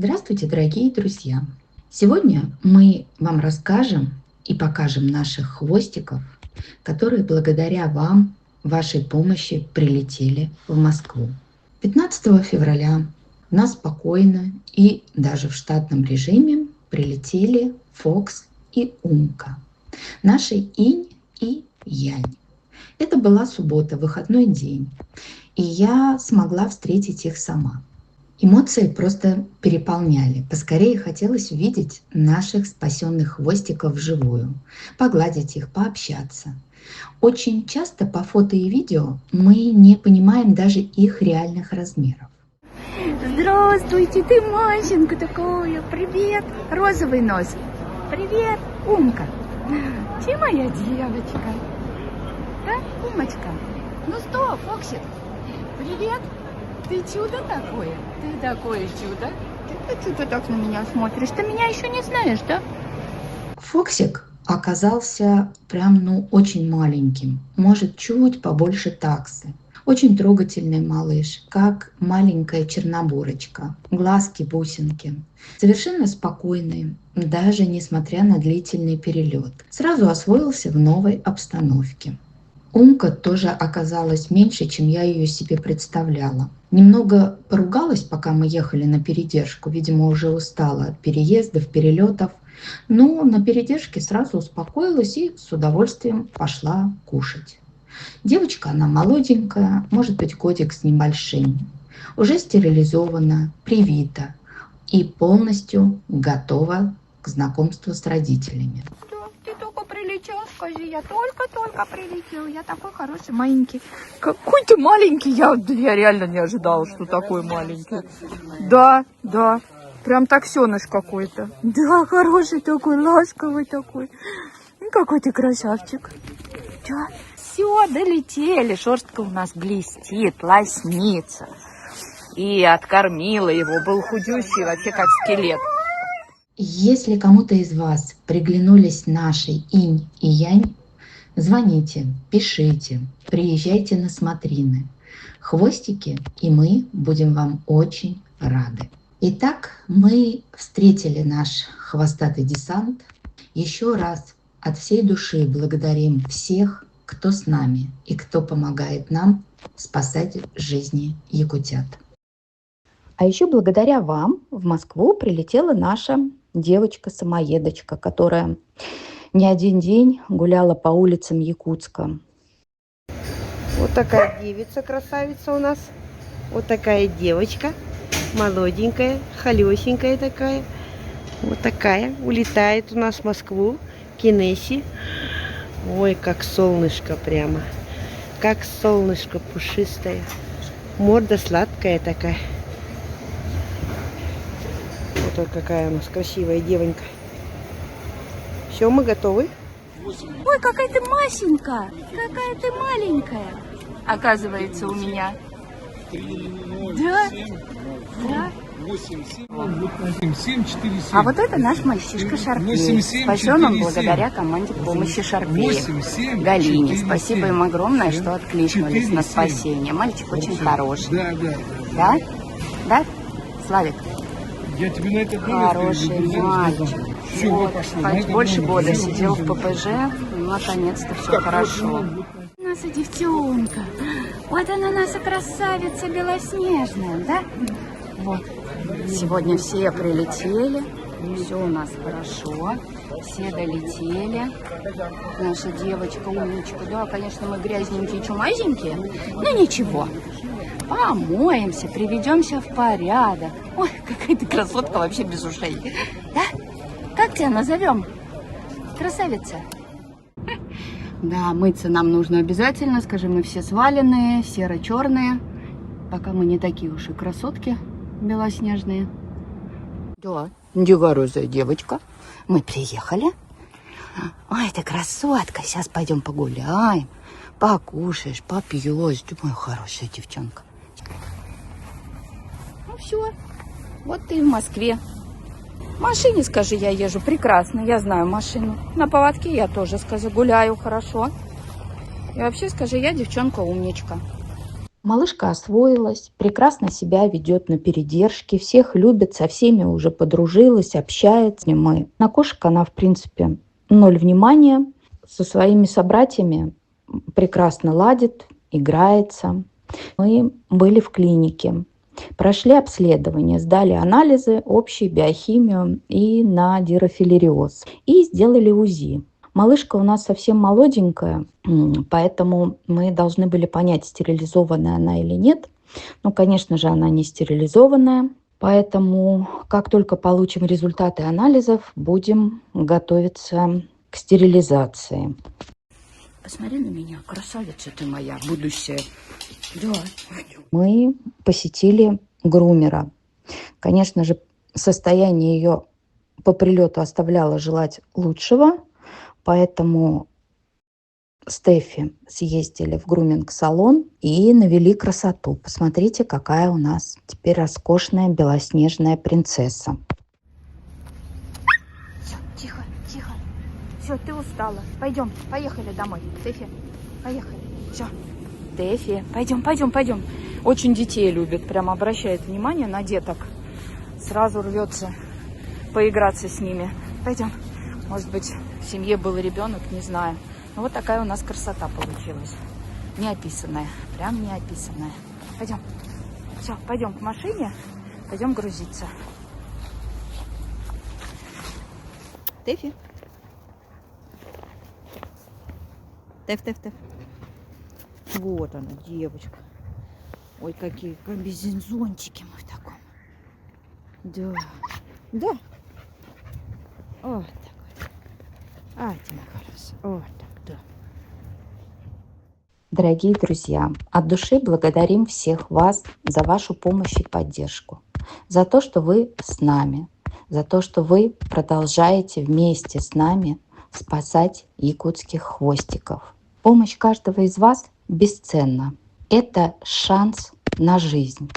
Здравствуйте, дорогие друзья! Сегодня мы вам расскажем и покажем наших хвостиков, которые благодаря вам, вашей помощи, прилетели в Москву. 15 февраля у нас спокойно и даже в штатном режиме прилетели Фокс и Умка, наши инь и янь. Это была суббота, выходной день, и я смогла встретить их сама. Эмоции просто переполняли. Поскорее хотелось увидеть наших спасенных хвостиков вживую, погладить их, пообщаться. Очень часто по фото и видео мы не понимаем даже их реальных размеров. Здравствуйте, ты Машенька такая, привет, розовый нос, привет, Умка, ты моя девочка, да, Умочка, ну что, Фоксик, привет, ты чудо такое, ты такое чудо, ты что так на меня смотришь, ты меня еще не знаешь, да? Фоксик оказался прям, очень маленьким, может, чуть побольше таксы. Очень трогательный малыш, как маленькая чернобурочка, глазки-бусинки. Совершенно спокойный, даже несмотря на длительный перелет. Сразу освоился в новой обстановке. Умка тоже оказалась меньше, чем я ее себе представляла. Немного поругалась, пока мы ехали на передержку, видимо, уже устала от переездов, перелетов. Но на передержке сразу успокоилась и с удовольствием пошла кушать. Девочка, она молоденькая, может быть, годик с небольшим, уже стерилизована, привита и полностью готова к знакомству с родителями. Ты только прилетел, скажи, я только прилетел, я такой хороший, маленький. Какой ты маленький, я реально не ожидала, что такой маленький. Да, прям таксеныш какой-то. Да, хороший такой, ласковый такой. Какой ты красавчик. Да. Все, долетели, шерстка у нас блестит, лоснится. И откормила его, был худющий, вообще как скелет. Если кому-то из вас приглянулись наши инь и янь, звоните, пишите, приезжайте на смотрины. Хвостики и мы будем вам очень рады. Итак, мы встретили наш хвостатый десант. Еще раз от всей души благодарим всех, кто с нами и кто помогает нам спасать жизни якутят. А еще благодаря вам в Москву прилетела наша девочка-самоедочка, которая не один день гуляла по улицам Якутска. Вот такая девица, красавица у нас. Вот такая девочка, молоденькая, холесенькая такая. Вот такая, улетает у нас в Москву, Кинеси. Ой, как солнышко прямо. Как солнышко пушистое. Морда сладкая такая. Вот какая у нас красивая девонька. Все, мы готовы. Ой, какая ты Масенька, какая ты маленькая. Оказывается, у меня. Да. 8-7, 4-7. А вот это наш мальчишка Шарпей. Спасен он благодаря команде помощи Шарпеев. Галине. Спасибо им огромное, что откликнулись на спасение. Мальчик очень хороший. Да? Да? Славик? Я тебе на это хороший мальчик. Все, вот, пошло. Больше года сидел в ППЖ. Наконец-то все хорошо. Наша девчонка. Вот она наша красавица белоснежная, да? Вот. Сегодня все прилетели, все у нас хорошо, все долетели. Наша девочка умничка, да, конечно, мы грязненькие, чумазенькие, но ничего. Помоемся, приведемся в порядок. Ой, какая ты красотка вообще без ушей. Да? Как тебя назовем? Красавица? Да, мыться нам нужно обязательно, скажи, мы все сваленные, серо-черные. Пока мы не такие уж и красотки белоснежные. Да, дикорозая девочка. Мы приехали. Ой, ты красотка. Сейчас пойдем погуляем. Покушаешь, попьешь. Ты моя хорошая девчонка. Ну все. Вот ты в Москве. В машине, скажи, я езжу прекрасно. Я знаю машину. На поводке я тоже, скажи, гуляю хорошо. И вообще, скажи, я девчонка умничка. Малышка освоилась, прекрасно себя ведет на передержке, всех любит, со всеми уже подружилась, общается. На кошек она, в принципе, ноль внимания, со своими собратьями прекрасно ладит, играется. Мы были в клинике, прошли обследование, сдали анализы, общую биохимию и на дирофилариоз. И сделали УЗИ. Малышка у нас совсем молоденькая, поэтому мы должны были понять, стерилизованная она или нет. Ну, конечно же, она не стерилизованная. Поэтому, как только получим результаты анализов, будем готовиться к стерилизации. Посмотри на меня, красавица ты моя, будущая. Да. Мы посетили грумера. Конечно же, состояние ее по прилету оставляло желать лучшего, поэтому Стефи съездили в груминг-салон и навели красоту. Посмотрите, какая у нас теперь роскошная белоснежная принцесса. Все, тихо, тихо. Все, ты устала. Пойдем, поехали домой. Тэфи, поехали. Все. Тэфи, пойдем. Очень детей любит, прям обращает внимание на деток. Сразу рвется поиграться с ними. Пойдем. Может быть, в семье был ребенок, не знаю. Но вот такая у нас красота получилась. Неописанная, прям неописанная. Пойдем. Все, пойдем к машине, пойдем грузиться. Тэфи. Тэф. Вот она, девочка. Ой, какие комбинезончики мы в таком. Да. Вот такой. А, ты хорошо. Вот так, да. Дорогие друзья, от души благодарим всех вас за вашу помощь и поддержку, за то, что вы с нами, за то, что вы продолжаете вместе с нами спасать якутских хвостиков. Помощь каждого из вас бесценна. Это шанс на жизнь.